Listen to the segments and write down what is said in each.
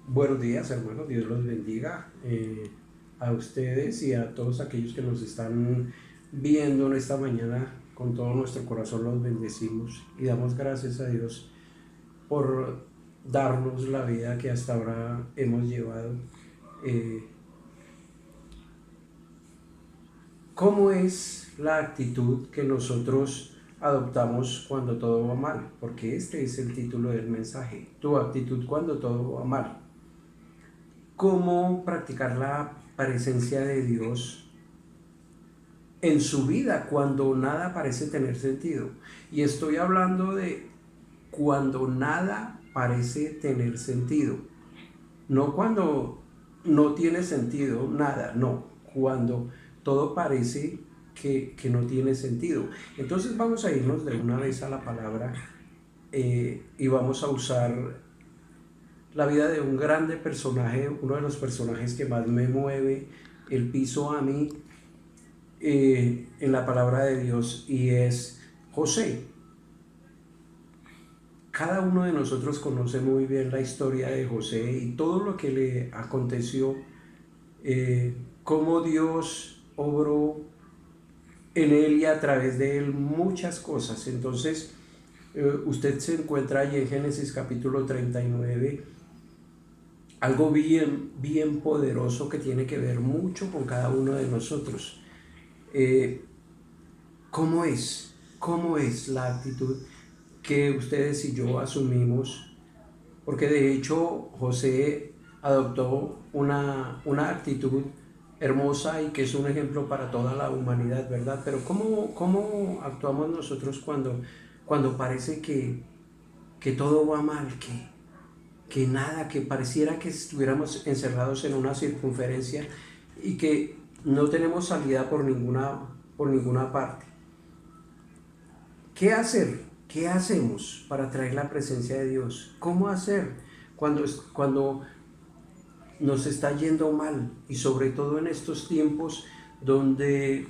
Buenos días, hermanos. Dios los bendiga a ustedes y a todos aquellos que nos están viendo en esta mañana. Con todo nuestro corazón los bendecimos y damos gracias a Dios por darnos la vida que hasta ahora hemos llevado. Eh, ¿Cómo es la actitud que nosotros adoptamos cuando todo va mal? Porque este es el título del mensaje, tu actitud cuando todo va mal. ¿Cómo practicar la presencia de Dios en su vida cuando nada parece tener sentido? Y estoy hablando de cuando nada parece tener sentido. No cuando no tiene sentido nada, no. Cuando todo parece que no tiene sentido. Entonces vamos a irnos de una vez a la palabra y vamos a usar la vida de un grande personaje, uno de los personajes que más me mueve el piso a mí en la palabra de Dios, y es José. Cada uno de nosotros conoce muy bien la historia de José y todo lo que le aconteció, cómo Dios obró en él y a través de él muchas cosas. Entonces, usted se encuentra allí en Génesis capítulo 39, algo bien poderoso que tiene que ver mucho con cada uno de nosotros. Eh, ¿Cómo es? ¿Cómo es la actitud que ustedes y yo asumimos? Porque de hecho José adoptó una actitud hermosa y que es un ejemplo para toda la humanidad, ¿verdad? Pero ¿cómo actuamos nosotros cuando parece que todo va mal, que nada, que pareciera que estuviéramos encerrados en una circunferencia y que no tenemos salida por ninguna parte? ¿Qué hacer? ¿Qué hacemos para traer la presencia de Dios? ¿Cómo hacer cuando nos está yendo mal? Y sobre todo en estos tiempos donde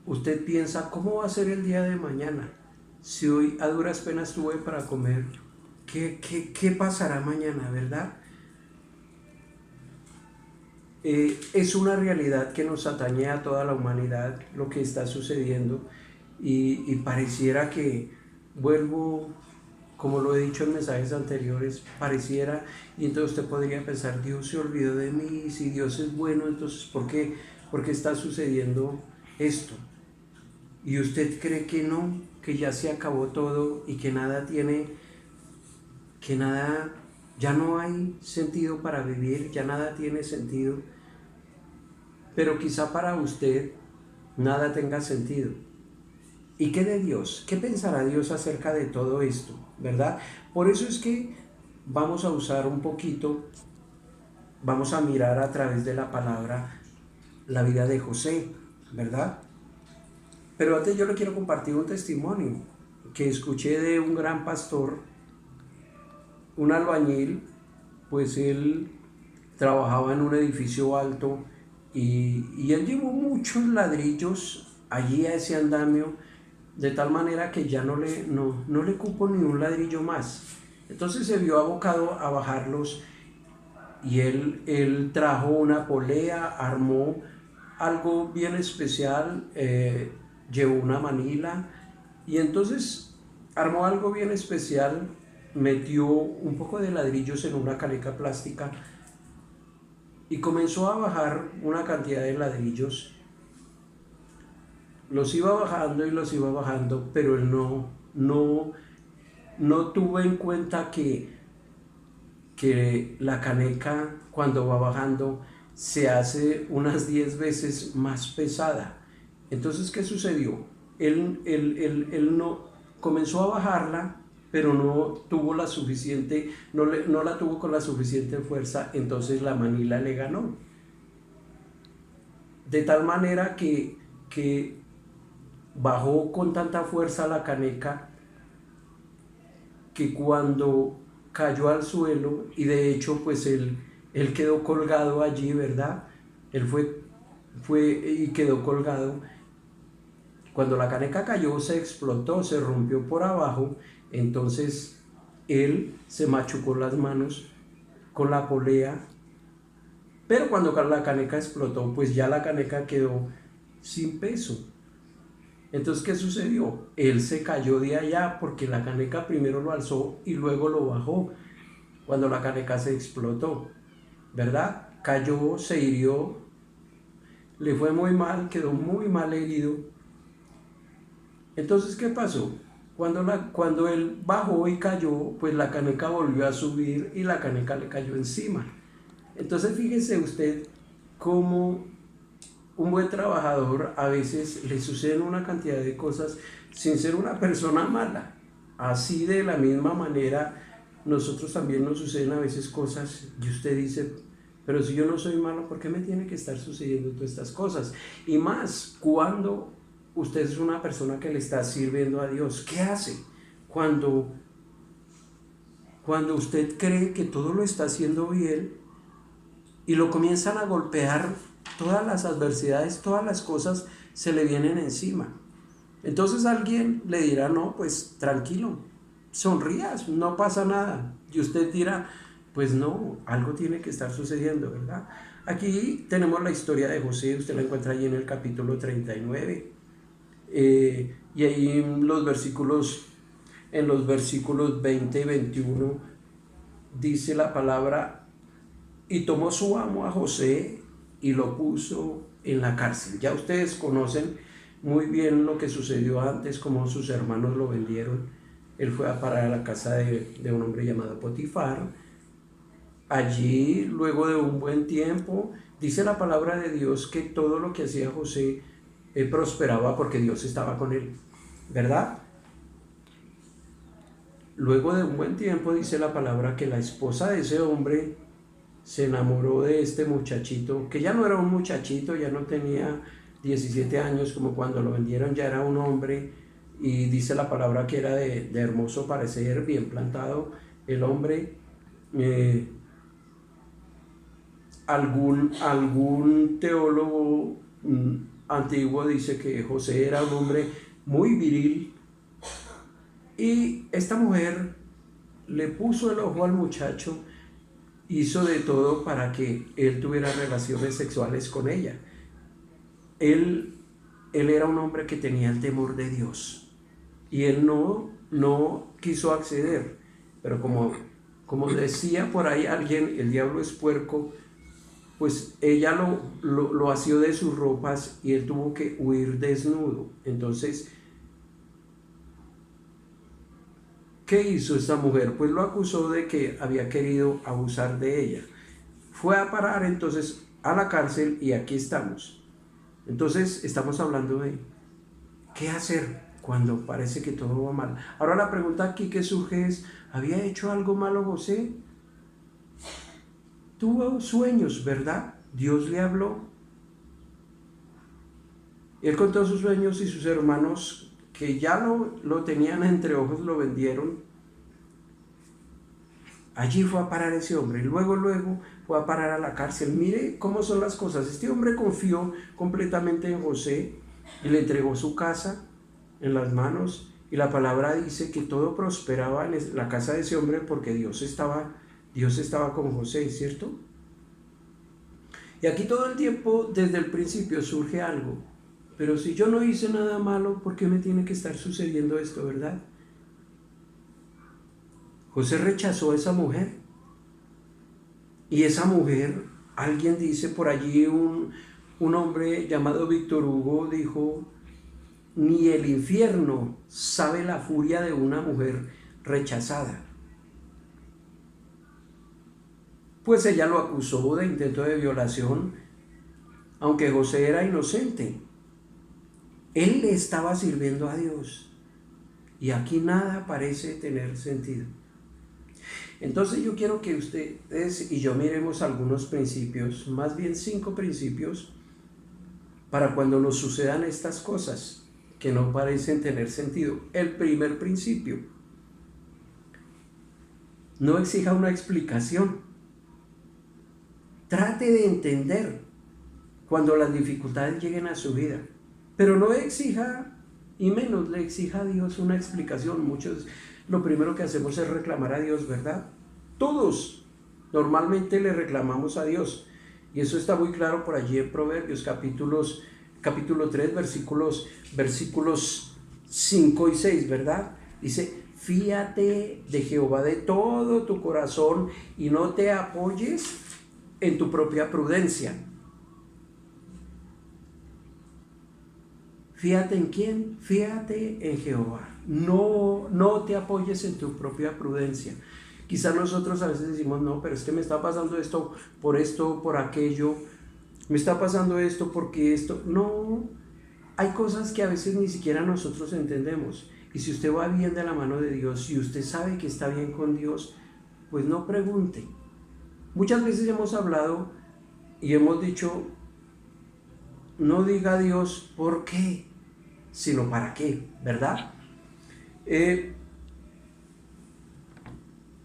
usted piensa, ¿cómo va a ser el día de mañana? Si hoy a duras penas tuve para comer, ¿qué pasará mañana, verdad? Es una realidad que nos atañe a toda la humanidad lo que está sucediendo y pareciera que, vuelvo, como lo he dicho en mensajes anteriores, pareciera, y entonces usted podría pensar, Dios se olvidó de mí. Si Dios es bueno, entonces ¿por qué está sucediendo esto? Y usted cree que no, que ya se acabó todo y que nada tiene, que nada, ya no hay sentido para vivir, ya nada tiene sentido. Pero quizá para usted nada tenga sentido. ¿Y qué de Dios? ¿Qué pensará Dios acerca de todo esto? ¿Verdad? Por eso es que vamos a usar un poquito, vamos a mirar a través de la palabra la vida de José, ¿verdad? Pero antes yo le quiero compartir un testimonio que escuché de un gran pastor, un albañil. Pues él trabajaba en un edificio alto y él llevó muchos ladrillos allí a ese andamio, de tal manera que ya no le cupo ni un ladrillo más. Entonces se vio abocado a bajarlos y él trajo una polea, armó algo bien especial, llevó una manila y entonces armó algo bien especial, metió un poco de ladrillos en una caneca plástica y comenzó a bajar una cantidad de ladrillos. Los iba bajando y los iba bajando, pero él no tuvo en cuenta que la caneca, cuando va bajando, se hace unas 10 veces más pesada. Entonces, ¿qué sucedió? Él no comenzó a bajarla, pero no tuvo la suficiente, no la tuvo con la suficiente fuerza, entonces la manila le ganó. De tal manera que bajó con tanta fuerza la caneca que cuando cayó al suelo, y de hecho pues él quedó colgado allí, ¿verdad? Él fue y quedó colgado. Cuando la caneca cayó, se explotó, se rompió por abajo, entonces él se machucó las manos con la polea, pero cuando la caneca explotó, pues ya la caneca quedó sin peso. Entonces, ¿qué sucedió? Él se cayó de allá porque la caneca primero lo alzó y luego lo bajó cuando la caneca se explotó, ¿verdad? Cayó, se hirió, le fue muy mal, quedó muy mal herido. Entonces, ¿qué pasó? Cuando él bajó y cayó, pues la caneca volvió a subir y la caneca le cayó encima. Entonces, fíjese usted cómo un buen trabajador a veces le suceden una cantidad de cosas sin ser una persona mala. Así de la misma manera, nosotros también nos suceden a veces cosas y usted dice, pero si yo no soy malo, ¿por qué me tiene que estar sucediendo todas estas cosas? Y más cuando usted es una persona que le está sirviendo a Dios. ¿Qué hace? Cuando usted cree que todo lo está haciendo bien y lo comienzan a golpear, todas las adversidades, todas las cosas se le vienen encima. Entonces alguien le dirá, no, pues tranquilo, sonrías, no pasa nada. Y usted dirá, pues no, algo tiene que estar sucediendo, ¿verdad? Aquí tenemos la historia de José, usted la encuentra ahí en el capítulo 39. Y ahí en los versículos 20 y 21 dice la palabra, y tomó su amo a José y lo puso en la cárcel. Ya ustedes conocen muy bien lo que sucedió antes, cómo sus hermanos lo vendieron. Él fue a parar a la casa de un hombre llamado Potifar. Allí, luego de un buen tiempo, dice la palabra de Dios que todo lo que hacía José prosperaba porque Dios estaba con él, ¿verdad? Luego de un buen tiempo dice la palabra que la esposa de ese hombre se enamoró de este muchachito, que ya no era un muchachito, ya no tenía 17 años como cuando lo vendieron, ya era un hombre, y dice la palabra que era de hermoso parecer, bien plantado el hombre. Algún teólogo antiguo dice que José era un hombre muy viril, y esta mujer le puso el ojo al muchacho, hizo de todo para que él tuviera relaciones sexuales con ella. Él era un hombre que tenía el temor de Dios y él no quiso acceder, pero como decía por ahí alguien, el diablo es puerco, pues ella lo asió de sus ropas y él tuvo que huir desnudo. Entonces, ¿qué hizo esta mujer? Pues lo acusó de que había querido abusar de ella. Fue a parar entonces a la cárcel y aquí estamos. Entonces estamos hablando de qué hacer cuando parece que todo va mal. Ahora la pregunta aquí que surge es, ¿había hecho algo malo José? Tuvo sueños, ¿verdad? Dios le habló. Él contó sus sueños y sus hermanos, que ya lo tenían entre ojos, lo vendieron. Allí fue a parar ese hombre y luego fue a parar a la cárcel. Mire cómo son las cosas. Este hombre confió completamente en José y le entregó su casa en las manos, y la palabra dice que todo prosperaba en la casa de ese hombre porque Dios estaba con José, ¿cierto? Y aquí todo el tiempo, desde el principio, surge algo. Pero si yo no hice nada malo, ¿por qué me tiene que estar sucediendo esto, verdad? José rechazó a esa mujer. Y esa mujer, alguien dice por allí, un hombre llamado Víctor Hugo dijo, ni el infierno sabe la furia de una mujer rechazada. Pues ella lo acusó de intento de violación, aunque José era inocente. Él le estaba sirviendo a Dios. Y aquí nada parece tener sentido. Entonces yo quiero que ustedes y yo miremos algunos principios, más bien 5 principios, para cuando nos sucedan estas cosas que no parecen tener sentido. El primer principio: no exija una explicación. Trate de entender cuando las dificultades lleguen a su vida, pero no exija, y menos le exija a Dios una explicación. Muchos, lo primero que hacemos es reclamar a Dios, ¿verdad? Todos Normalmente le reclamamos a Dios. Y eso está muy claro por allí en Proverbios, capítulo 3, versículos 5 y 6, ¿verdad? Dice, fíate de Jehová de todo tu corazón y no te apoyes en tu propia prudencia. Fíate en quién, fíate en Jehová. No te apoyes en tu propia prudencia. Quizás nosotros a veces decimos, no, pero es que me está pasando esto, por aquello, me está pasando esto, porque esto. No, hay cosas que a veces ni siquiera nosotros entendemos. Y si usted va bien de la mano de Dios y usted sabe que está bien con Dios, pues no pregunte. Muchas veces hemos hablado y hemos dicho, no diga a Dios por qué, sino para qué, ¿verdad?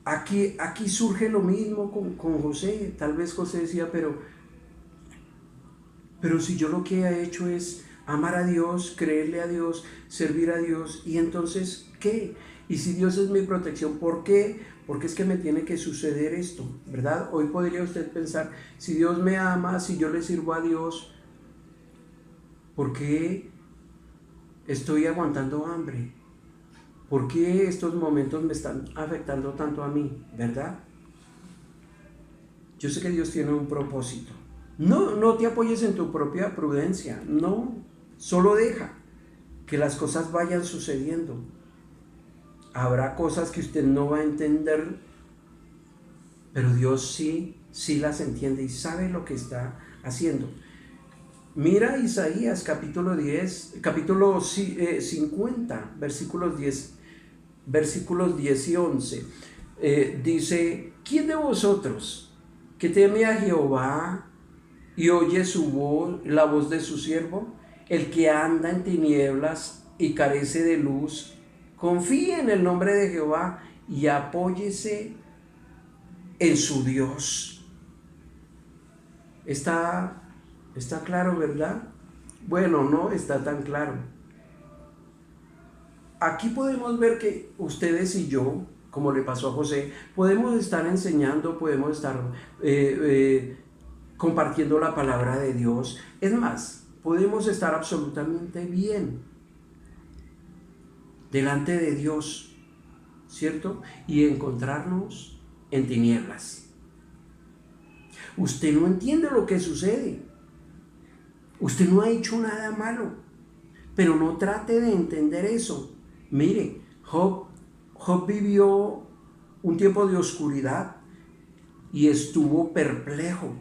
Aquí surge lo mismo con José. Tal vez José decía, pero si yo lo que he hecho es amar a Dios, creerle a Dios, servir a Dios, y entonces, ¿qué? Y si Dios es mi protección, ¿por qué? Porque es que me tiene que suceder esto, ¿verdad? Hoy podría usted pensar, si Dios me ama, si yo le sirvo a Dios, ¿por qué estoy aguantando hambre? ¿Por qué estos momentos me están afectando tanto a mí, verdad? Yo sé que Dios tiene un propósito. No te apoyes en tu propia prudencia, no, solo deja que las cosas vayan sucediendo. Habrá cosas que usted no va a entender, pero Dios sí las entiende y sabe lo que está haciendo. Mira Isaías capítulo 50, versículos 10 y 11. Dice, ¿quién de vosotros que teme a Jehová y oye su voz, la voz de su siervo? El que anda en tinieblas y carece de luz, confíe en el nombre de Jehová y apóyese en su Dios. Está claro, ¿verdad? Bueno, no está tan claro. Aquí podemos ver que ustedes y yo, como le pasó a José, podemos estar enseñando, podemos estar compartiendo la palabra de Dios. Es más, podemos estar absolutamente bien delante de Dios, ¿cierto? Y encontrarnos en tinieblas. Usted no entiende lo que sucede. Usted no ha hecho nada malo, pero no trate de entender eso. Mire, Job vivió un tiempo de oscuridad y estuvo perplejo,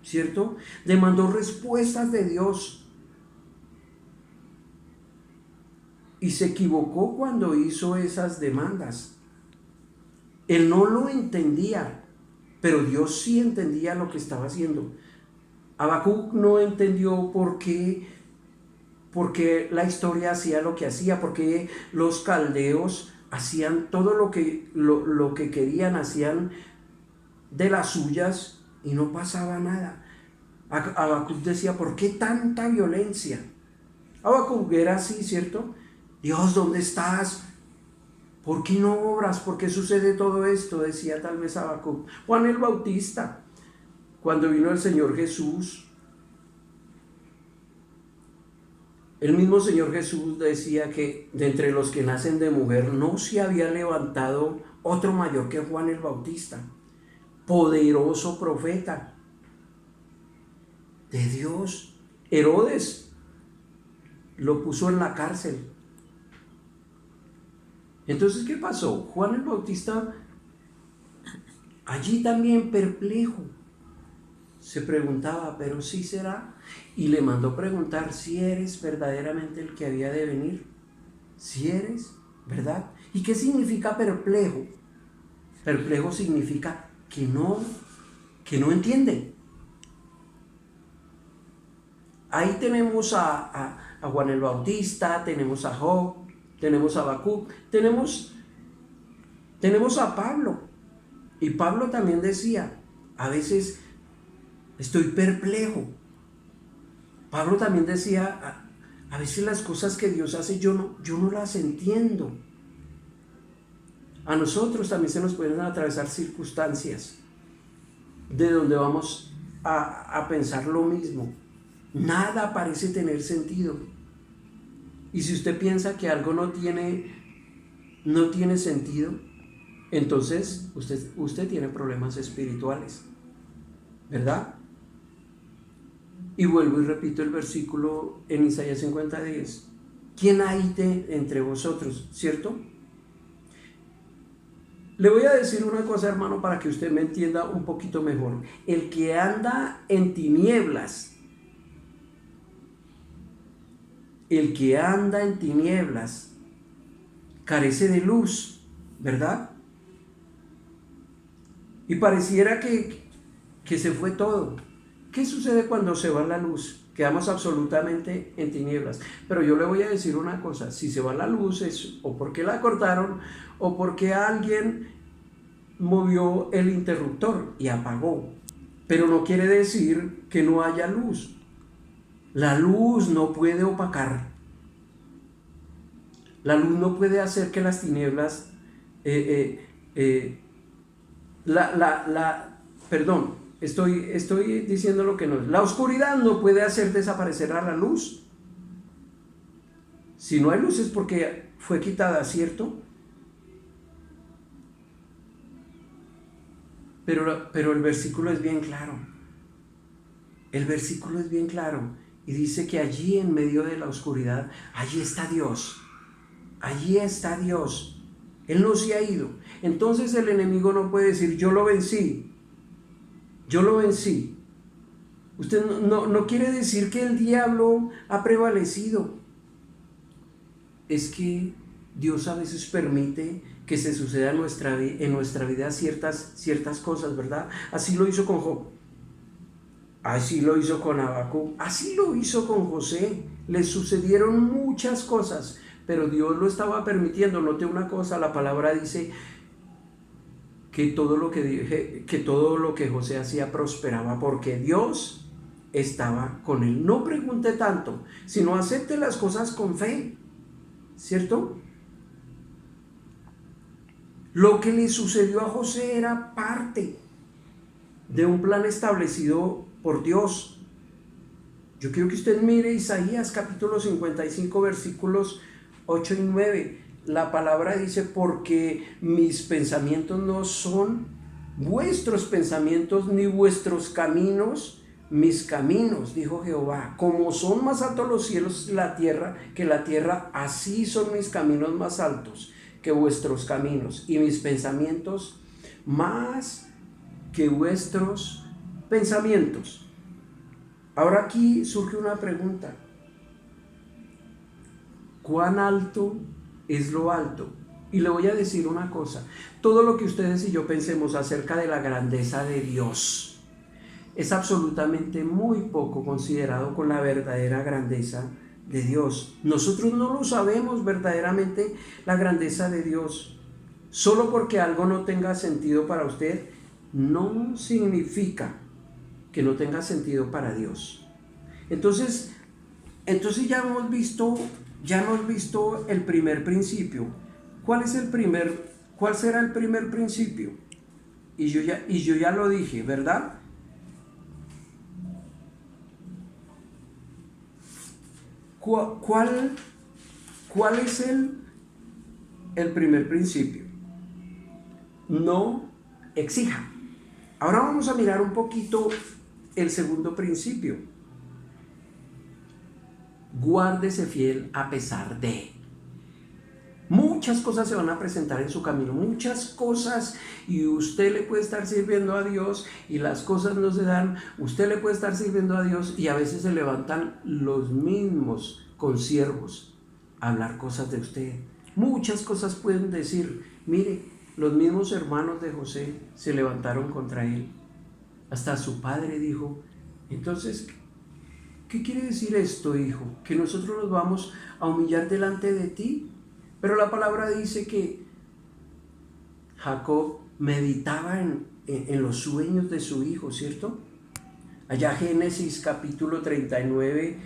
¿cierto? Demandó respuestas de Dios y se equivocó cuando hizo esas demandas. Él no lo entendía, pero Dios sí entendía lo que estaba haciendo. Habacuc no entendió por qué la historia hacía lo que hacía, porque los caldeos hacían todo lo que querían, hacían de las suyas y no pasaba nada. Habacuc decía, ¿por qué tanta violencia? Habacuc era así, ¿cierto? Dios, ¿dónde estás? ¿Por qué no obras? ¿Por qué sucede todo esto? Decía tal vez Habacuc. Juan el Bautista, cuando vino el Señor Jesús, el mismo Señor Jesús decía que de entre los que nacen de mujer no se había levantado otro mayor que Juan el Bautista, poderoso profeta de Dios. Herodes lo puso en la cárcel. Entonces, ¿qué pasó? Juan el Bautista, allí también perplejo, se preguntaba, ¿pero sí será? Y le mandó preguntar si eres verdaderamente el que había de venir. Si eres, ¿verdad? ¿Y qué significa perplejo? Perplejo significa que no entiende. Ahí tenemos a Juan el Bautista, tenemos a Job, tenemos a Habacuc, tenemos a Pablo. Y Pablo también decía, a veces estoy perplejo. Pablo también decía, a veces las cosas que Dios hace yo no las entiendo. A nosotros también se nos pueden atravesar circunstancias de donde vamos a pensar lo mismo. Nada parece tener sentido. Y si usted piensa que algo no tiene sentido, entonces usted tiene problemas espirituales, ¿verdad? Y vuelvo y repito el versículo en Isaías 50:10. ¿Quién hay entre vosotros? ¿Cierto? Le voy a decir una cosa, hermano, para que usted me entienda un poquito mejor. El que anda en tinieblas, carece de luz, ¿verdad? Y pareciera que se fue todo. ¿Qué sucede cuando se va la luz? Quedamos absolutamente en tinieblas. Pero yo le voy a decir una cosa, si se va la luz es o porque la cortaron o porque alguien movió el interruptor y apagó. Pero no quiere decir que no haya luz. La luz no puede opacar. La luz no puede hacer que las tinieblas... Estoy diciendo lo que no es. La oscuridad no puede hacer desaparecer a la luz. Si no hay luz es porque fue quitada, ¿cierto? Pero el versículo es bien claro. El versículo es bien claro. Y dice que allí en medio de la oscuridad, allí está Dios. Allí está Dios. Él no se ha ido. Entonces el enemigo no puede decir, yo lo vencí. Yo lo vencí. Usted no quiere decir que el diablo ha prevalecido. Es que Dios a veces permite que se suceda en nuestra vida ciertas cosas, ¿verdad? Así lo hizo con Job. Así lo hizo con Habacuc. Así lo hizo con José. Le sucedieron muchas cosas, pero Dios lo estaba permitiendo. Note una cosa, la palabra dice que todo lo que José hacía prosperaba porque Dios estaba con él. No pregunte tanto, sino acepte las cosas con fe, ¿cierto? Lo que le sucedió a José era parte de un plan establecido por Dios. Yo quiero que usted mire Isaías capítulo 55 versículos 8 y 9. La palabra dice, porque mis pensamientos no son vuestros pensamientos, ni vuestros caminos mis caminos, dijo Jehová. Como son más altos los cielos que la tierra, así son mis caminos más altos que vuestros caminos, y mis pensamientos más que vuestros pensamientos. Ahora aquí surge una pregunta. ¿Cuán alto es lo alto? Y le voy a decir una cosa. Todo lo que ustedes y yo pensemos acerca de la grandeza de Dios es absolutamente muy poco considerado con la verdadera grandeza de Dios. Nosotros no lo sabemos verdaderamente la grandeza de Dios. Solo porque algo no tenga sentido para usted, no significa que no tenga sentido para Dios. Entonces ya hemos visto el primer principio. ¿Cuál será el primer principio? Y yo ya lo dije, ¿verdad? ¿Cuál es el primer principio? No exija. Ahora vamos a mirar un poquito el segundo principio. Guárdese fiel a pesar de. Muchas cosas se van a presentar en su camino, muchas cosas, y usted le puede estar sirviendo a Dios y las cosas no se dan. Usted le puede estar sirviendo a Dios y a veces se levantan los mismos consiervos a hablar cosas de usted. Muchas cosas pueden decir. Mire, los mismos hermanos de José se levantaron contra él. Hasta su padre dijo, entonces, ¿qué quiere decir esto, hijo? ¿Que nosotros nos vamos a humillar delante de ti? Pero la palabra dice que Jacob meditaba en los sueños de su hijo, ¿cierto? Allá Génesis capítulo 39,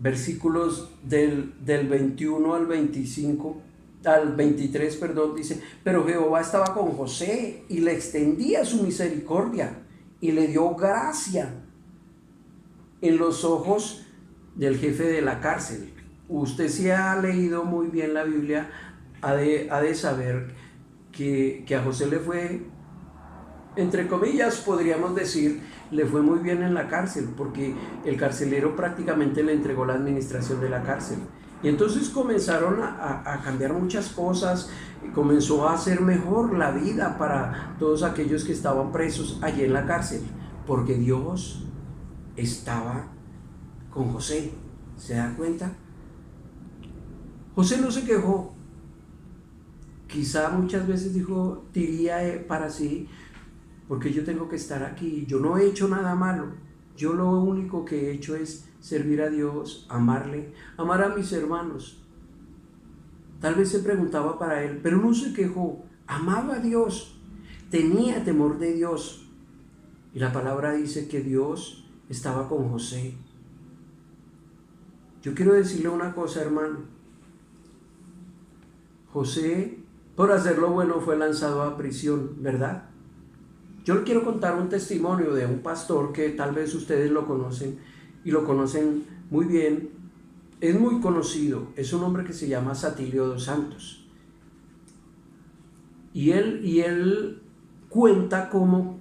versículos del 21 al 25, al 23, perdón, dice, pero Jehová estaba con José y le extendía su misericordia y le dio gracia en los ojos del jefe de la cárcel. Usted si ha leído muy bien la Biblia, ha de saber que a José le fue, entre comillas, podríamos decir, le fue muy bien en la cárcel, porque el carcelero prácticamente le entregó la administración de la cárcel. Y entonces comenzaron a cambiar muchas cosas, y comenzó a hacer mejor la vida para todos aquellos que estaban presos allí en la cárcel, porque Dios estaba con José. ¿Se da cuenta? José no se quejó. Quizá muchas veces diría para sí, porque yo tengo que estar aquí, yo no he hecho nada malo, yo lo único que he hecho es servir a Dios, amarle, amar a mis hermanos. Tal vez se preguntaba para él, pero no se quejó, amaba a Dios, tenía temor de Dios. Y la palabra dice que Dios estaba con José. Yo quiero decirle una cosa, hermano. José, por hacer lo bueno, fue lanzado a prisión, ¿verdad? Yo le quiero contar un testimonio de un pastor que tal vez ustedes lo conocen y lo conocen muy bien. Es muy conocido, es un hombre que se llama Satilio dos Santos. Y él cuenta cómo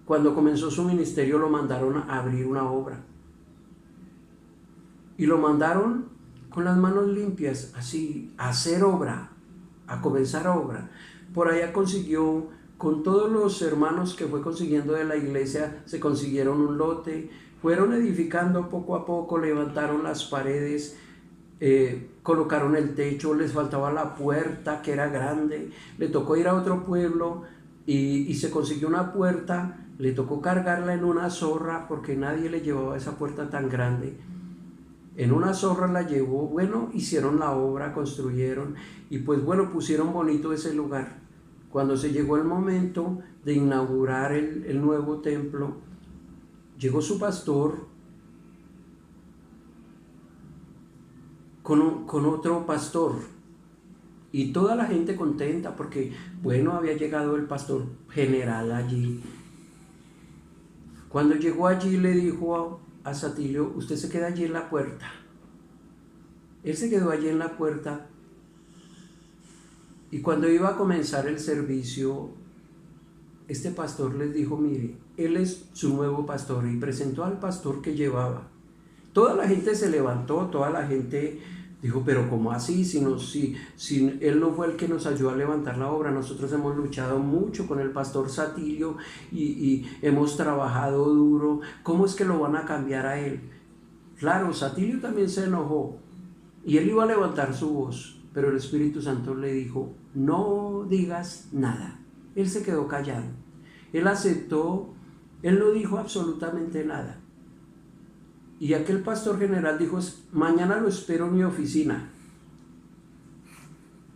cuando comenzó su ministerio lo mandaron a abrir una obra. Y lo mandaron con las manos limpias, así, a hacer obra, a comenzar obra. Por allá consiguió, con todos los hermanos que fue consiguiendo de la iglesia, se consiguieron un lote, fueron edificando poco a poco, levantaron las paredes, colocaron el techo, les faltaba la puerta que era grande, le tocó ir a otro pueblo y se consiguió una puerta, le tocó cargarla en una zorra porque nadie le llevaba esa puerta tan grande. En una zorra la llevó, bueno, hicieron la obra, construyeron y pues bueno, pusieron bonito ese lugar. Cuando se llegó el momento de inaugurar el nuevo templo, llegó su pastor con otro pastor y toda la gente contenta porque, bueno, había llegado el pastor general allí. Cuando llegó allí le dijo a Satilio, usted se queda allí en la puerta. Él se quedó allí en la puerta y cuando iba a comenzar el servicio, este pastor les dijo, mire, él es su nuevo pastor, y presentó al pastor que llevaba. Toda la gente se levantó, toda la gente dijo, pero ¿cómo así? Si él no fue el que nos ayudó a levantar la obra, nosotros hemos luchado mucho con el pastor Satilio y hemos trabajado duro, ¿cómo es que lo van a cambiar a él? Claro, Satilio también se enojó y él iba a levantar su voz, pero el Espíritu Santo le dijo, no digas nada. Él se quedó callado, él aceptó, él no dijo absolutamente nada. Y aquel pastor general dijo, mañana lo espero en mi oficina.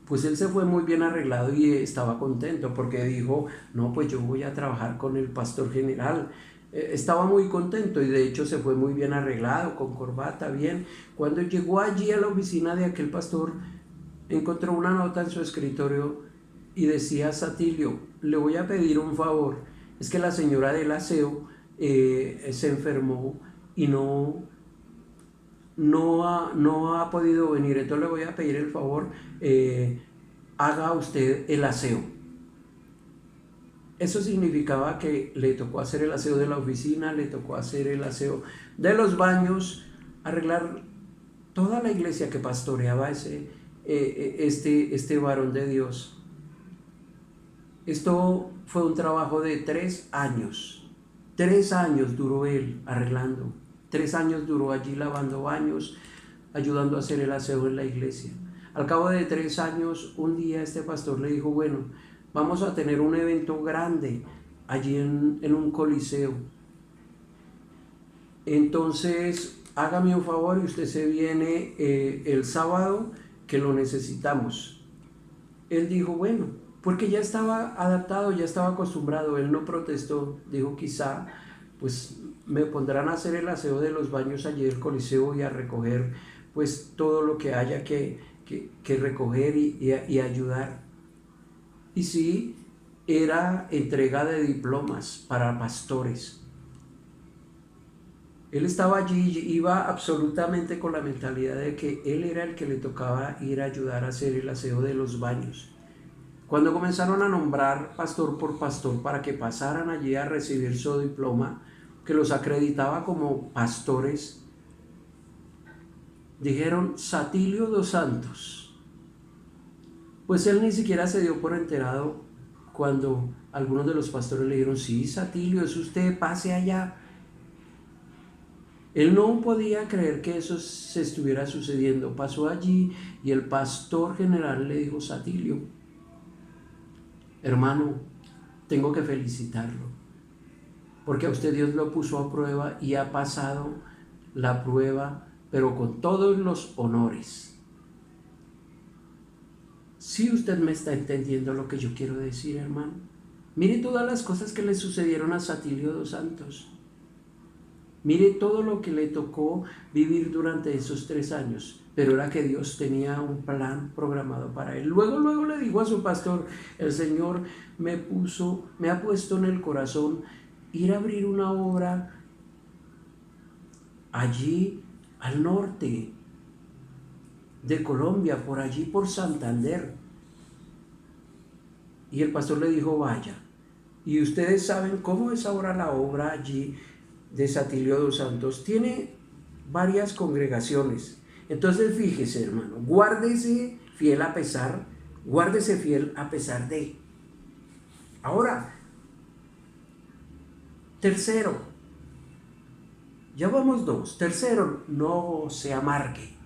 Pues él se fue muy bien arreglado y estaba contento porque dijo, no, pues yo voy a trabajar con el pastor general. Estaba muy contento y de hecho se fue muy bien arreglado, con corbata, bien. Cuando llegó allí a la oficina de aquel pastor, encontró una nota en su escritorio y decía, Satilio, le voy a pedir un favor. Es que la señora del aseo se enfermó y no ha podido venir, entonces le voy a pedir el favor, haga usted el aseo. Eso significaba que le tocó hacer el aseo de la oficina, le tocó hacer el aseo de los baños, arreglar toda la iglesia que pastoreaba este varón de Dios. Esto fue un trabajo de 3 años. 3 años duró él arreglando. 3 años duró allí lavando baños, ayudando a hacer el aseo en la iglesia. Al cabo de 3 años, un día este pastor le dijo, bueno, vamos a tener un evento grande allí en un coliseo. Entonces, hágame un favor y usted se viene el sábado que lo necesitamos. Él dijo, bueno, porque ya estaba adaptado, ya estaba acostumbrado, él no protestó, dijo quizá, pues me pondrán a hacer el aseo de los baños allí del coliseo y a recoger pues todo lo que haya que que recoger y ayudar. Y sí, era entrega de diplomas para pastores. Él estaba allí, iba absolutamente con la mentalidad de que él era el que le tocaba ir a ayudar a hacer el aseo de los baños. Cuando comenzaron a nombrar pastor por pastor para que pasaran allí a recibir su diploma, que los acreditaba como pastores, dijeron Satilio dos Santos. Pues él ni siquiera se dio por enterado cuando algunos de los pastores le dijeron, sí, Satilio, es usted, pase allá. Él no podía creer que eso se estuviera sucediendo. Pasó allí y el pastor general le dijo, Satilio, hermano, tengo que felicitarlo, porque a usted Dios lo puso a prueba y ha pasado la prueba, pero con todos los honores. Si usted me está entendiendo lo que yo quiero decir, hermano. Mire todas las cosas que le sucedieron a Satilio dos Santos. Mire todo lo que le tocó vivir durante esos 3 años, pero era que Dios tenía un plan programado para él. Luego le dijo a su pastor, el Señor me ha puesto en el corazón ir a abrir una obra allí al norte de Colombia, por allí por Santander. Y el pastor le dijo, vaya. Y ustedes saben cómo es ahora la obra allí de Satilio dos Santos. Tiene varias congregaciones. Entonces fíjese, hermano, guárdese fiel a pesar de. Ahora, tercero, ya vamos 2. Tercero, no se amargue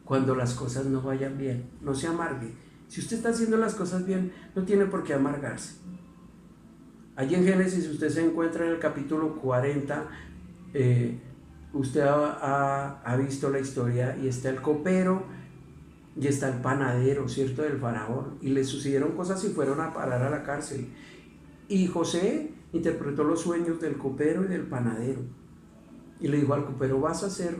cuando las cosas no vayan bien. No se amargue. Si usted está haciendo las cosas bien, no tiene por qué amargarse. Allí en Génesis usted se encuentra en el capítulo 40, usted ha visto la historia y está el copero y está el panadero, ¿cierto?, del faraón, y le sucedieron cosas y fueron a parar a la cárcel. Y José interpretó los sueños del copero y del panadero y le dijo al copero, vas a ser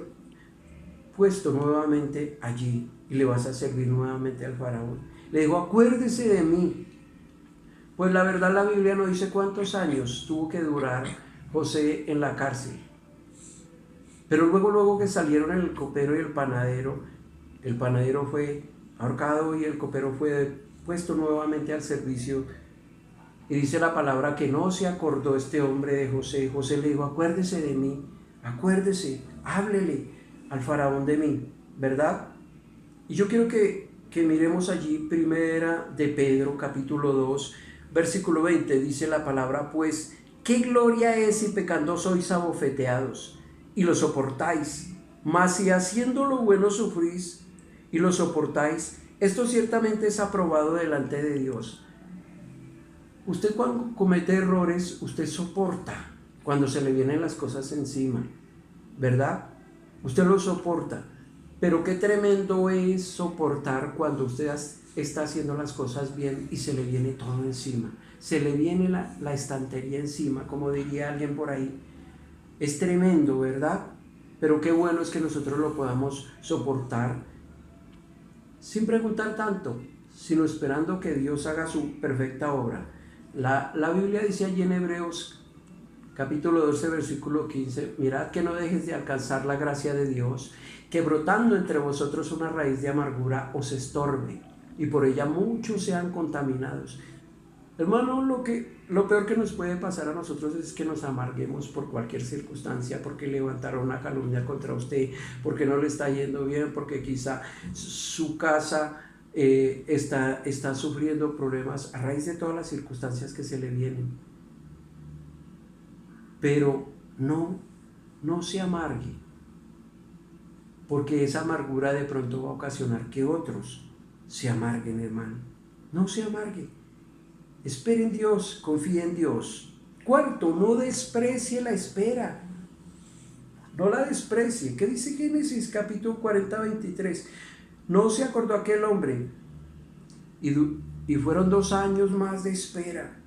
puesto nuevamente allí y le vas a servir nuevamente al faraón. Le dijo, acuérdese de mí. Pues la verdad la Biblia no dice cuántos años tuvo que durar José en la cárcel. Pero luego que salieron el copero y el panadero fue ahorcado y el copero fue puesto nuevamente al servicio. Y dice la palabra que no se acordó este hombre de José. José le dijo, acuérdese de mí, acuérdese, háblele al faraón de mí, ¿verdad? Y yo quiero que miremos allí primera de Pedro, capítulo 2, versículo 20, dice la palabra, pues, ¿qué gloria es si pecando sois abofeteados y lo soportáis? Mas si haciendo lo bueno sufrís y lo soportáis, esto ciertamente es aprobado delante de Dios. Usted cuando comete errores, usted soporta cuando se le vienen las cosas encima, ¿verdad? Usted lo soporta. Pero qué tremendo es soportar cuando usted está haciendo las cosas bien y se le viene todo encima. Se le viene la estantería encima, como diría alguien por ahí. Es tremendo, ¿verdad? Pero qué bueno es que nosotros lo podamos soportar sin preguntar tanto, sino esperando que Dios haga su perfecta obra. La Biblia dice allí en Hebreos capítulo 12, versículo 15, mirad que no dejes de alcanzar la gracia de Dios, que brotando entre vosotros una raíz de amargura os estorbe, y por ella muchos sean contaminados. Hermano, lo peor que nos puede pasar a nosotros es que nos amarguemos por cualquier circunstancia, porque levantaron una calumnia contra usted, porque no le está yendo bien, porque quizá su casa está sufriendo problemas a raíz de todas las circunstancias que se le vienen. Pero no se amargue, porque esa amargura de pronto va a ocasionar que otros se amarguen, hermano. No se amargue. Espere en Dios, confíe en Dios. Cuarto, no desprecie la espera. No la desprecie. ¿Qué dice Génesis capítulo 40, 23? No se acordó aquel hombre. Y fueron 2 años más de espera.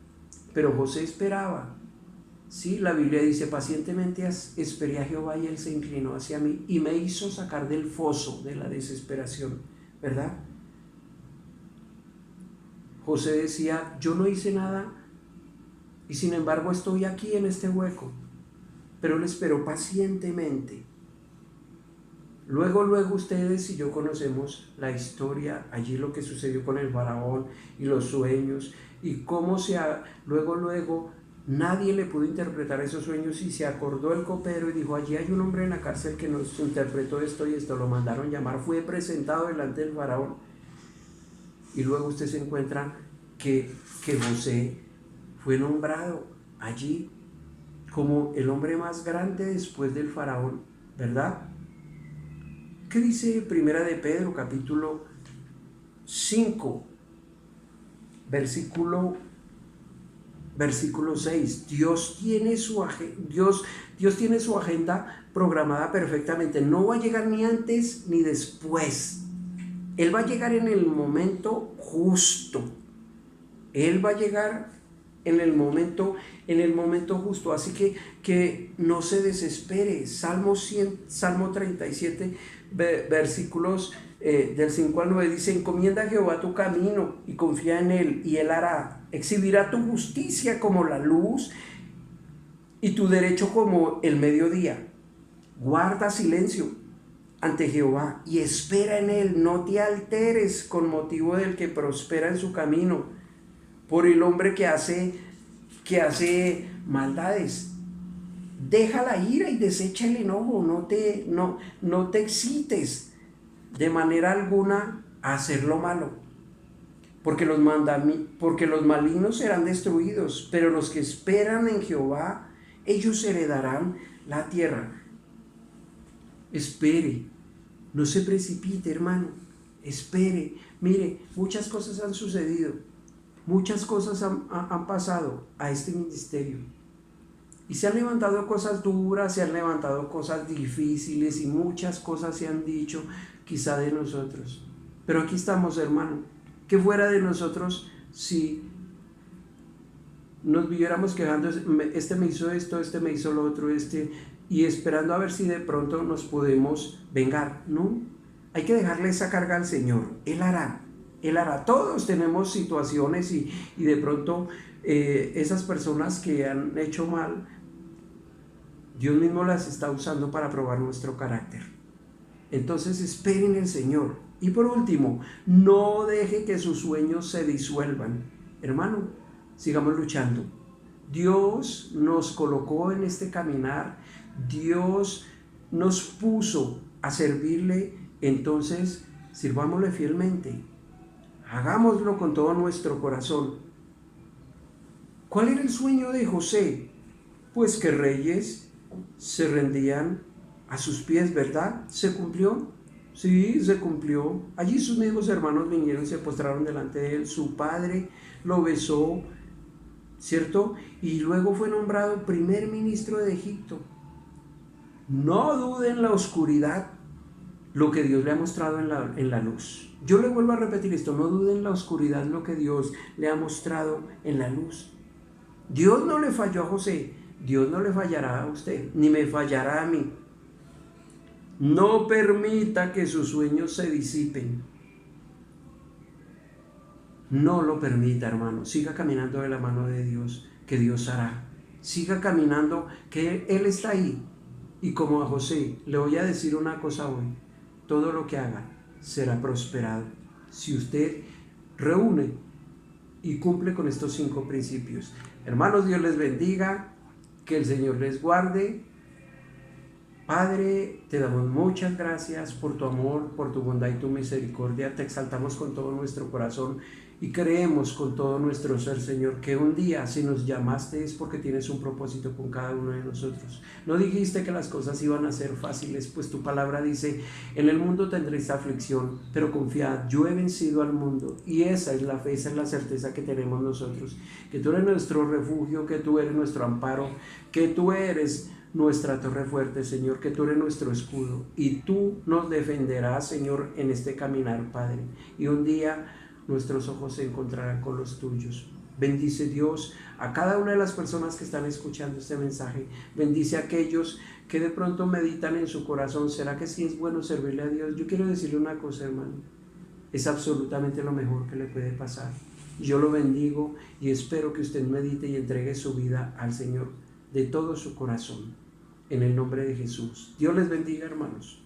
Pero José esperaba. Sí, la Biblia dice, pacientemente esperé a Jehová y él se inclinó hacia mí y me hizo sacar del foso de la desesperación, ¿verdad? José decía, yo no hice nada y sin embargo estoy aquí en este hueco, pero él esperó pacientemente. Luego ustedes y yo conocemos la historia, allí lo que sucedió con el faraón y los sueños y cómo luego nadie le pudo interpretar esos sueños y se acordó el copero y dijo, allí hay un hombre en la cárcel que nos interpretó esto y esto, lo mandaron llamar, fue presentado delante del faraón y luego usted se encuentra que José fue nombrado allí como el hombre más grande después del faraón, ¿verdad? ¿Qué dice Primera de Pedro, capítulo 5, versículo 6? Dios tiene su agenda programada perfectamente. No va a llegar ni antes ni después. Él va a llegar en el momento justo. Él va a llegar en el momento justo. Así que no se desespere. Salmo 37, versículos del 5 al 9 dice, encomienda a Jehová tu camino y confía en él y él hará. Exhibirá tu justicia como la luz y tu derecho como el mediodía. Guarda silencio ante Jehová y espera en él. No te alteres con motivo del que prospera en su camino, por el hombre que hace maldades. Deja la ira y desecha el enojo. No te excites de manera alguna a hacer lo malo, porque los malignos serán destruidos, pero los que esperan en Jehová, ellos heredarán la tierra. Espere, no se precipite, hermano, espere. Mire, muchas cosas han sucedido, muchas cosas han pasado a este ministerio y se han levantado cosas duras, se han levantado cosas difíciles y muchas cosas se han dicho quizá de nosotros, pero aquí estamos, hermano. ¿Qué fuera de nosotros si nos viviéramos quejando? Este me hizo esto, este me hizo lo otro, y esperando a ver si de pronto nos podemos vengar. No, hay que dejarle esa carga al Señor. Él hará. Todos tenemos situaciones y de pronto esas personas que han hecho mal, Dios mismo las está usando para probar nuestro carácter. Entonces esperen en el Señor. Y por último, no deje que sus sueños se disuelvan. Hermano, sigamos luchando. Dios nos colocó en este caminar. Dios nos puso a servirle. Entonces, sirvámosle fielmente. Hagámoslo con todo nuestro corazón. ¿Cuál era el sueño de José? Pues que reyes se rendían a sus pies, ¿verdad? ¿Se cumplió? Sí, se cumplió. Allí sus mismos hermanos vinieron y se postraron delante de él. Su padre lo besó, ¿cierto? Y luego fue nombrado primer ministro de Egipto. No dude en la oscuridad lo que Dios le ha mostrado en la luz. Yo le vuelvo a repetir esto, no dude en la oscuridad lo que Dios le ha mostrado en la luz. Dios no le falló a José, Dios no le fallará a usted, ni me fallará a mí. No permita que sus sueños se disipen. No lo permita, hermano. Siga caminando de la mano de Dios, que Dios hará. Siga caminando, que Él está ahí. Y como a José, le voy a decir una cosa hoy. Todo lo que haga será prosperado si usted reúne y cumple con estos 5 principios. Hermanos, Dios les bendiga, que el Señor les guarde. Padre, te damos muchas gracias por tu amor, por tu bondad y tu misericordia. Te exaltamos con todo nuestro corazón y creemos con todo nuestro ser, Señor, que un día si nos llamaste es porque tienes un propósito con cada uno de nosotros. No dijiste que las cosas iban a ser fáciles, pues tu palabra dice, en el mundo tendréis aflicción, pero confiad, yo he vencido al mundo. Y esa es la fe, esa es la certeza que tenemos nosotros, que tú eres nuestro refugio, que tú eres nuestro amparo, que tú eres nuestra torre fuerte, Señor, que tú eres nuestro escudo y tú nos defenderás, Señor, en este caminar, Padre. Y un día nuestros ojos se encontrarán con los tuyos. Bendice, Dios, a cada una de las personas que están escuchando este mensaje. Bendice a aquellos que de pronto meditan en su corazón, ¿será que sí es bueno servirle a Dios? Yo quiero decirle una cosa, hermano, es absolutamente lo mejor que le puede pasar. Yo lo bendigo y espero que usted medite y entregue su vida al Señor de todo su corazón. En el nombre de Jesús. Dios les bendiga, hermanos.